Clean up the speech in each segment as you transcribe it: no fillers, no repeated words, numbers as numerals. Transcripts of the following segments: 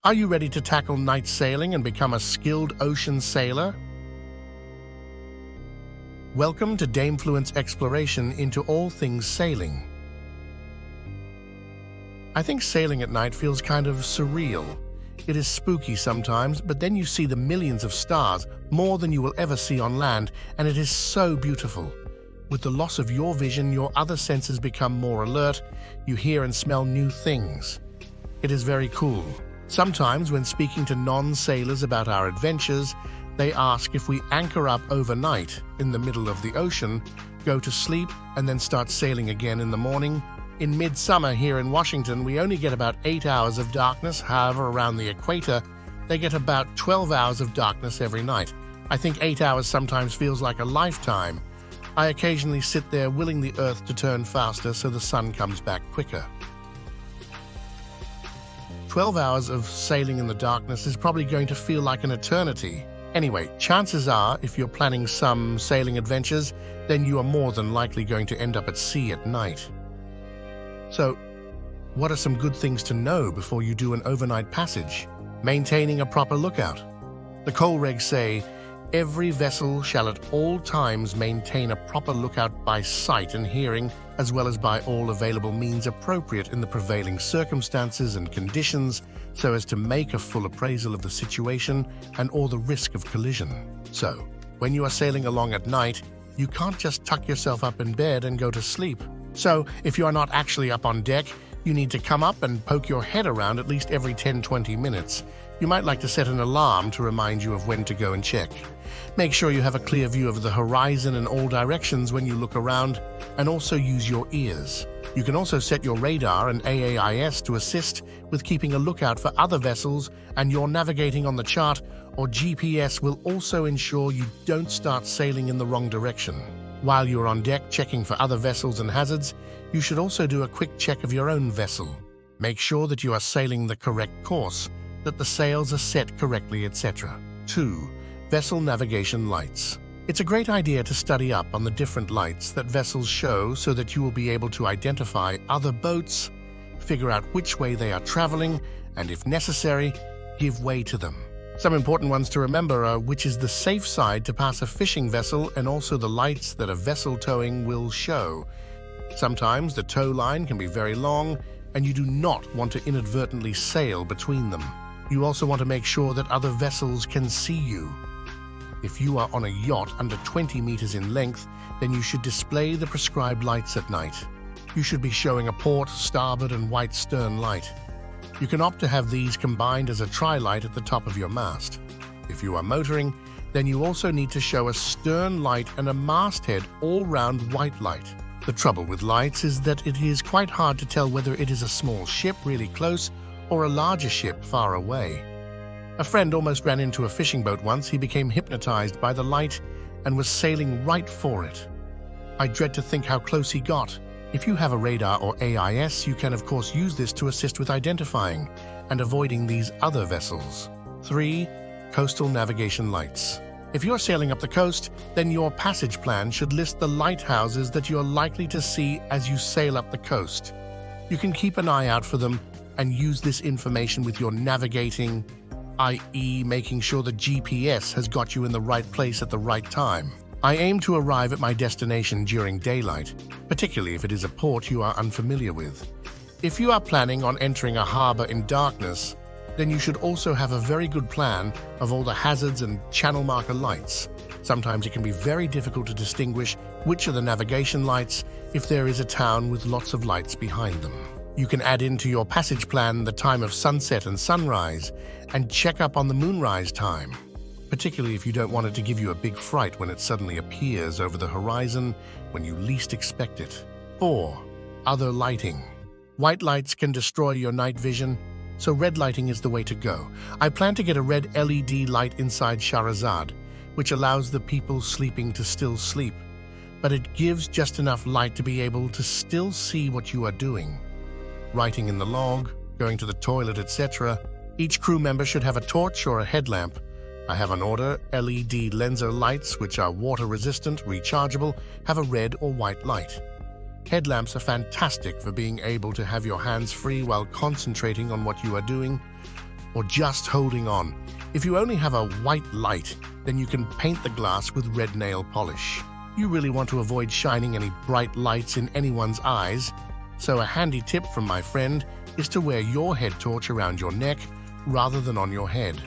Are you ready to tackle night sailing and become a skilled ocean sailor? Welcome to Damefluent's exploration into all things sailing. I think sailing at night feels kind of surreal. It is spooky sometimes, but then you see the millions of stars, more than you will ever see on land, and it is so beautiful. With the loss of your vision, your other senses become more alert. You hear and smell new things. It is very cool. Sometimes, when speaking to non-sailors about our adventures, they ask if we anchor up overnight in the middle of the ocean, go to sleep, and then start sailing again in the morning. In midsummer here in Washington, we only get about 8 hours of darkness. However, around the equator, they get about 12 hours of darkness every night. I think 8 hours sometimes feels like a lifetime. I occasionally sit there willing the earth to turn faster so the sun comes back quicker. 12 hours of sailing in the darkness is probably going to feel like an eternity. Anyway, chances are, if you're planning some sailing adventures, then you are more than likely going to end up at sea at night. So, what are some good things to know before you do an overnight passage? Maintaining a proper lookout. The coal regs say, every vessel shall at all times maintain a proper lookout by sight and hearing, as well as by all available means appropriate in the prevailing circumstances and conditions, so as to make a full appraisal of the situation and or the risk of collision. So, when you are sailing along at night, you can't just tuck yourself up in bed and go to sleep. So, if you are not actually up on deck, you need to come up and poke your head around at least every 10-20 minutes. You might like to set an alarm to remind you of when to go and check. Make sure you have a clear view of the horizon in all directions when you look around, and also use your ears. You can also set your radar and AAIS to assist with keeping a lookout for other vessels, and your navigating on the chart or GPS will also ensure you don't start sailing in the wrong direction. While you're on deck checking for other vessels and hazards, you should also do a quick check of your own vessel. Make sure that you are sailing the correct course, that the sails are set correctly, etc. 2. Vessel navigation lights. It's a great idea to study up on the different lights that vessels show so that you will be able to identify other boats, figure out which way they are traveling, and if necessary, give way to them. Some important ones to remember are which is the safe side to pass a fishing vessel and also the lights that a vessel towing will show. Sometimes the tow line can be very long and you do not want to inadvertently sail between them. You also want to make sure that other vessels can see you. If you are on a yacht under 20 meters in length, then you should display the prescribed lights at night. You should be showing a port, starboard, and white stern light. You can opt to have these combined as a tri-light at the top of your mast. If you are motoring, then you also need to show a stern light and a masthead all-round white light. The trouble with lights is that it is quite hard to tell whether it is a small ship really close or a larger ship far away. A friend almost ran into a fishing boat once. He became hypnotized by the light and was sailing right for it. I dread to think how close he got. If you have a radar or AIS, you can of course use this to assist with identifying and avoiding these other vessels. 3. Coastal navigation lights. If you're sailing up the coast, then your passage plan should list the lighthouses that you're likely to see as you sail up the coast. You can keep an eye out for them and use this information with your navigating, i.e. making sure the GPS has got you in the right place at the right time. I aim to arrive at my destination during daylight, particularly if it is a port you are unfamiliar with. If you are planning on entering a harbor in darkness, then you should also have a very good plan of all the hazards and channel marker lights. Sometimes it can be very difficult to distinguish which are the navigation lights if there is a town with lots of lights behind them. You can add into your passage plan the time of sunset and sunrise, and check up on the moonrise time, particularly if you don't want it to give you a big fright when it suddenly appears over the horizon when you least expect it. 4. Other lighting. White lights can destroy your night vision, so red lighting is the way to go. I plan to get a red LED light inside Shahrazad, which allows the people sleeping to still sleep, but it gives just enough light to be able to still see what you are doing. Writing in the log, going to the toilet, etc. Each crew member should have a torch or a headlamp. I have on order LED lenser lights, which are water-resistant, rechargeable, have a red or white light. Headlamps are fantastic for being able to have your hands free while concentrating on what you are doing. or just holding on. If you only have a white light, then you can paint the glass with red nail polish. You really want to avoid shining any bright lights in anyone's eyes, so a handy tip from my friend is to wear your head torch around your neck rather than on your head.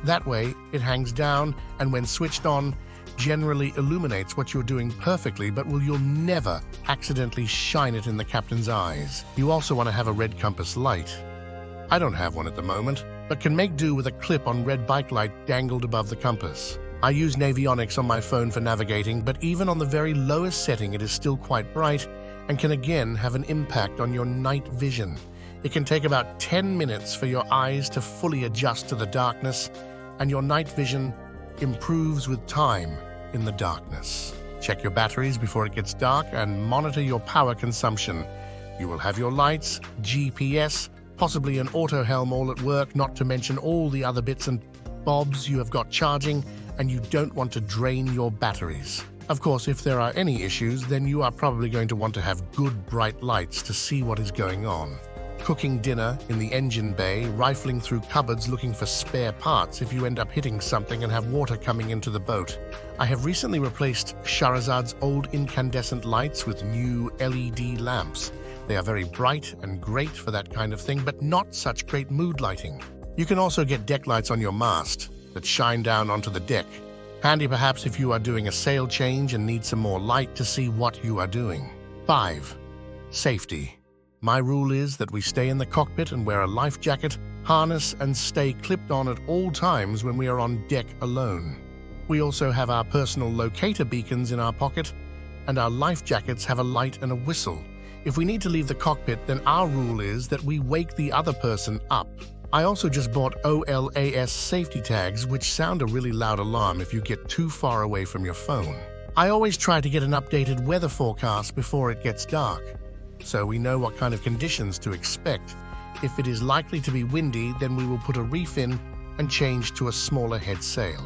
That way, it hangs down and when switched on, generally illuminates what you're doing perfectly, but you'll never accidentally shine it in the captain's eyes. You also want to have a red compass light. I don't have one at the moment, but can make do with a clip-on red bike light dangled above the compass. I use Navionics on my phone for navigating, but even on the very lowest setting it is still quite bright and can again have an impact on your night vision. It can take about 10 minutes for your eyes to fully adjust to the darkness, and your night vision improves with time in the darkness. Check your batteries before it gets dark and monitor your power consumption. You will have your lights, GPS, possibly an auto helm all at work, not to mention all the other bits and bobs you have got charging, and you don't want to drain your batteries. Of course, if there are any issues, then you are probably going to want to have good bright lights to see what is going on. Cooking dinner in the engine bay, rifling through cupboards looking for spare parts if you end up hitting something and have water coming into the boat. I have recently replaced Shahrazad's old incandescent lights with new LED lamps. They are very bright and great for that kind of thing, but not such great mood lighting. You can also get deck lights on your mast that shine down onto the deck. Handy perhaps if you are doing a sail change and need some more light to see what you are doing. 5. Safety. My rule is that we stay in the cockpit and wear a life jacket, harness, and stay clipped on at all times when we are on deck alone. We also have our personal locator beacons in our pocket, and our life jackets have a light and a whistle. If we need to leave the cockpit, then our rule is that we wake the other person up. I also just bought OLAS safety tags, which sound a really loud alarm if you get too far away from your phone. I always try to get an updated weather forecast before it gets dark, so we know what kind of conditions to expect. If it is likely to be windy, then we will put a reef in and change to a smaller head sail.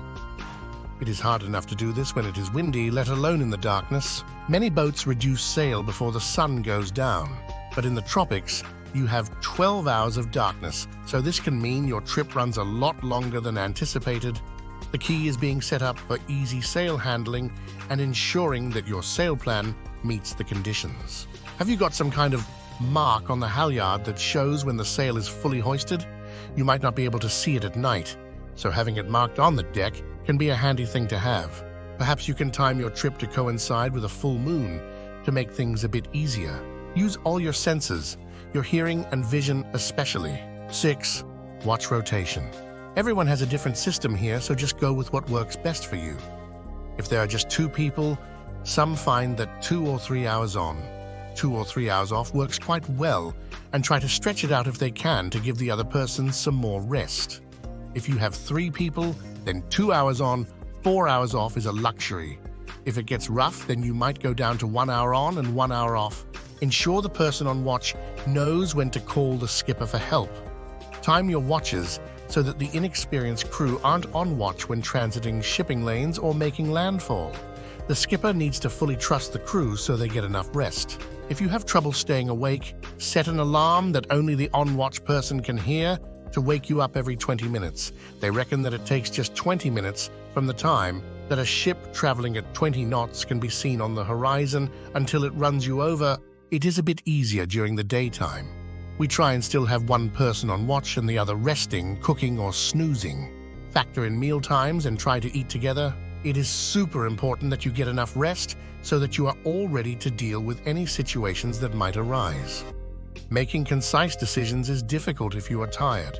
It is hard enough to do this when it is windy, let alone in the darkness. Many boats reduce sail before the sun goes down, but in the tropics, you have 12 hours of darkness, so this can mean your trip runs a lot longer than anticipated. The key is being set up for easy sail handling and ensuring that your sail plan meets the conditions. Have you got some kind of mark on the halyard that shows when the sail is fully hoisted? You might not be able to see it at night, so having it marked on the deck can be a handy thing to have. Perhaps you can time your trip to coincide with a full moon to make things a bit easier. Use all your senses, your hearing and vision especially. 6. Watch rotation. Everyone has a different system here, so just go with what works best for you. If there are just 2 people, some find that 2 or 3 hours on, 2 or 3 hours off works quite well, and try to stretch it out if they can to give the other person some more rest. If you have 3 people, then 2 hours on, 4 hours off is a luxury. If it gets rough, then you might go down to 1 hour on and 1 hour off. Ensure the person on watch knows when to call the skipper for help. Time your watches so that the inexperienced crew aren't on watch when transiting shipping lanes or making landfall. The skipper needs to fully trust the crew so they get enough rest. If you have trouble staying awake, set an alarm that only the on-watch person can hear to wake you up every 20 minutes. They reckon that it takes just 20 minutes from the time that a ship traveling at 20 knots can be seen on the horizon until it runs you over. It is a bit easier during the daytime. We try and still have one person on watch and the other resting, cooking, or snoozing. Factor in meal times and try to eat together. It is super important that you get enough rest so that you are all ready to deal with any situations that might arise. Making concise decisions is difficult if you are tired.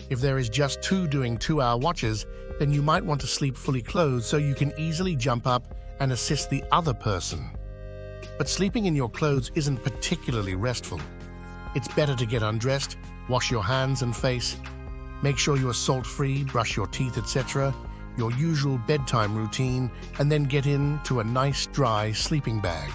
If there is just 2 doing 2-hour watches, then you might want to sleep fully clothed so you can easily jump up and assist the other person. But sleeping in your clothes isn't particularly restful. It's better to get undressed, wash your hands and face, make sure you are salt-free, brush your teeth, etc., your usual bedtime routine, and then get into a nice, dry sleeping bag.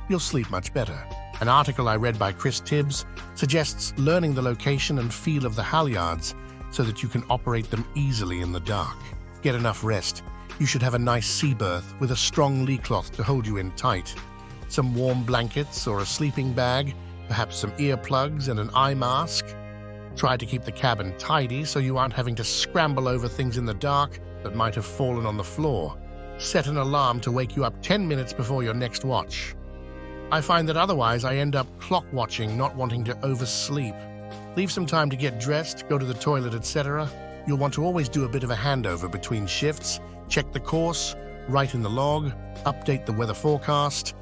You'll sleep much better. An article I read by Chris Tibbs suggests learning the location and feel of the halyards so that you can operate them easily in the dark. Get enough rest. You should have a nice sea berth with a strong lee cloth to hold you in tight, some warm blankets or a sleeping bag, perhaps some earplugs and an eye mask. Try to keep the cabin tidy so you aren't having to scramble over things in the dark that might have fallen on the floor. Set an alarm to wake you up 10 minutes before your next watch. I find that otherwise I end up clock watching, not wanting to oversleep. Leave some time to get dressed, go to the toilet, etc. You'll want to always do a bit of a handover between shifts, check the course, write in the log, update the weather forecast,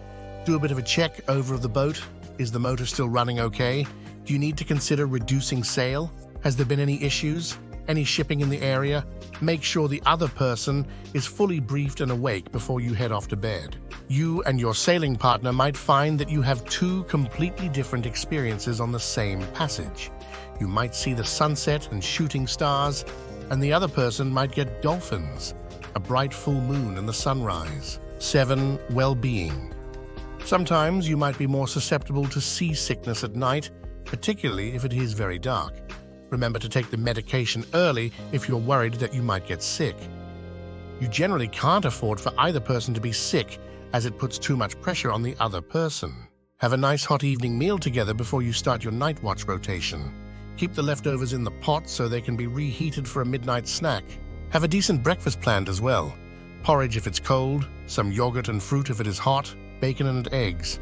do a bit of a check over of the boat. Is the motor still running okay? Do you need to consider reducing sail? Has there been any issues? Any shipping in the area? Make sure the other person is fully briefed and awake before you head off to bed. You and your sailing partner might find that you have two completely different experiences on the same passage. You might see the sunset and shooting stars, and the other person might get dolphins, a bright full moon and the sunrise. 7. Well-being. Sometimes you might be more susceptible to seasickness at night, particularly if it is very dark. Remember to take the medication early if you're worried that you might get sick. You generally can't afford for either person to be sick, as it puts too much pressure on the other person. Have a nice hot evening meal together before you start your night watch rotation. Keep the leftovers in the pot so they can be reheated for a midnight snack. Have a decent breakfast planned as well. Porridge if it's cold, some yogurt and fruit if it is hot, bacon and eggs.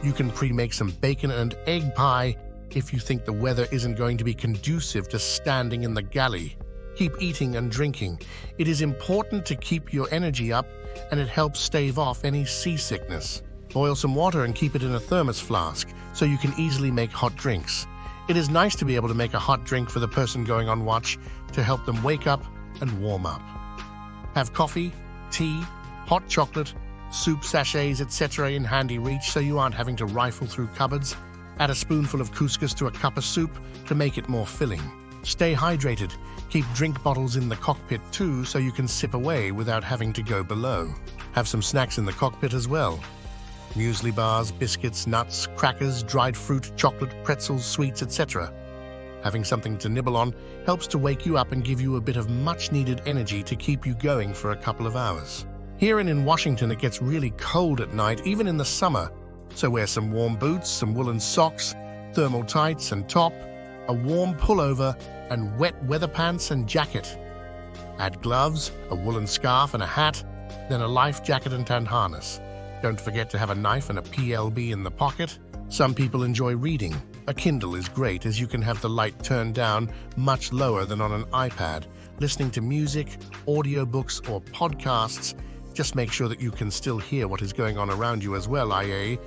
You can pre-make some bacon and egg pie if you think the weather isn't going to be conducive to standing in the galley. Keep eating and drinking. It is important to keep your energy up, and it helps stave off any seasickness. Boil some water and keep it in a thermos flask so you can easily make hot drinks. It is nice to be able to make a hot drink for the person going on watch to help them wake up and warm up. Have coffee, tea, hot chocolate, soup sachets, etc. in handy reach so you aren't having to rifle through cupboards. Add a spoonful of couscous to a cup of soup to make it more filling. Stay hydrated. Keep drink bottles in the cockpit too so you can sip away without having to go below. Have some snacks in the cockpit as well. Muesli bars, biscuits, nuts, crackers, dried fruit, chocolate, pretzels, sweets, etc. Having something to nibble on helps to wake you up and give you a bit of much-needed energy to keep you going for a couple of hours. Here and in Washington, it gets really cold at night, even in the summer. So wear some warm boots, some woolen socks, thermal tights and top, a warm pullover, and wet weather pants and jacket. Add gloves, a woolen scarf and a hat, then a life jacket and harness. Don't forget to have a knife and a PLB in the pocket. Some people enjoy reading. A Kindle is great as you can have the light turned down much lower than on an iPad. Listening to music, audiobooks, or podcasts, just make sure that you can still hear what is going on around you as well, i.e.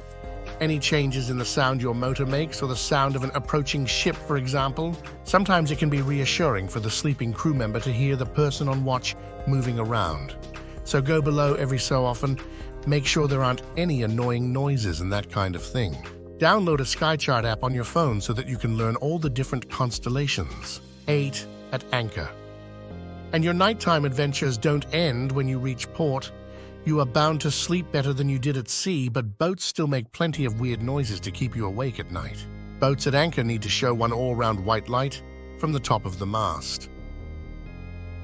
any changes in the sound your motor makes or the sound of an approaching ship, for example. Sometimes it can be reassuring for the sleeping crew member to hear the person on watch moving around. So go below every so often. Make sure there aren't any annoying noises and that kind of thing. Download a SkyChart app on your phone so that you can learn all the different constellations. 8. At anchor. And your nighttime adventures don't end when you reach port. You are bound to sleep better than you did at sea, but boats still make plenty of weird noises to keep you awake at night. Boats at anchor need to show one all-round white light from the top of the mast.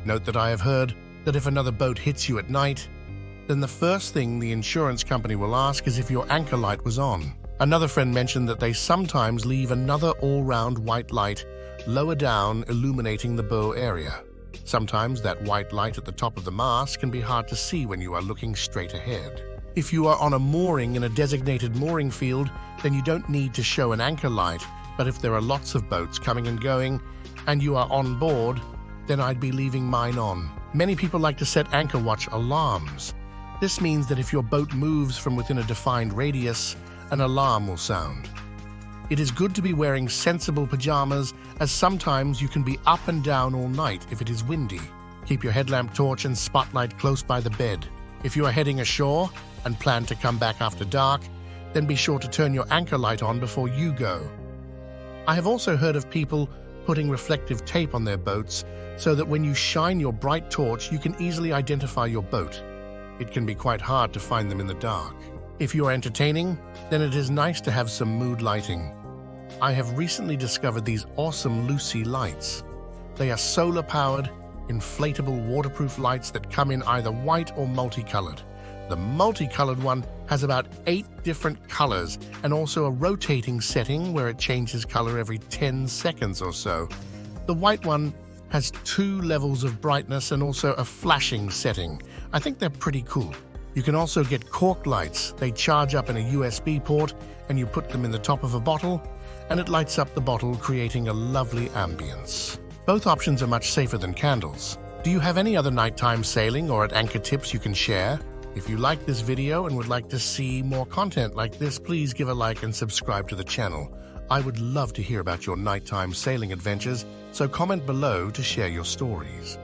Note that I have heard that if another boat hits you at night, then the first thing the insurance company will ask is if your anchor light was on. Another friend mentioned that they sometimes leave another all-round white light lower down, illuminating the bow area. Sometimes that white light at the top of the mast can be hard to see when you are looking straight ahead. If you are on a mooring in a designated mooring field, then you don't need to show an anchor light, but if there are lots of boats coming and going and you are on board, then I'd be leaving mine on. Many people like to set anchor watch alarms. This means that if your boat moves from within a defined radius, an alarm will sound. It is good to be wearing sensible pajamas, as sometimes you can be up and down all night if it is windy. Keep your headlamp torch and spotlight close by the bed. If you are heading ashore and plan to come back after dark, then be sure to turn your anchor light on before you go. I have also heard of people putting reflective tape on their boats so that when you shine your bright torch, you can easily identify your boat. It can be quite hard to find them in the dark. If you are entertaining, then it is nice to have some mood lighting. I have recently discovered these awesome Lucy lights. They are solar-powered, inflatable waterproof lights that come in either white or multicolored. The multicolored one has about 8 different colors and also a rotating setting where it changes color every 10 seconds or so. The white one has 2 levels of brightness and also a flashing setting. I think they're pretty cool. You can also get cork lights. They charge up in a USB port and you put them in the top of a bottle and it lights up the bottle, creating a lovely ambience. Both options are much safer than candles. Do you have any other nighttime sailing or at anchor tips you can share? If you like this video and would like to see more content like this, please give a like and subscribe to the channel. I would love to hear about your nighttime sailing adventures, so comment below to share your stories.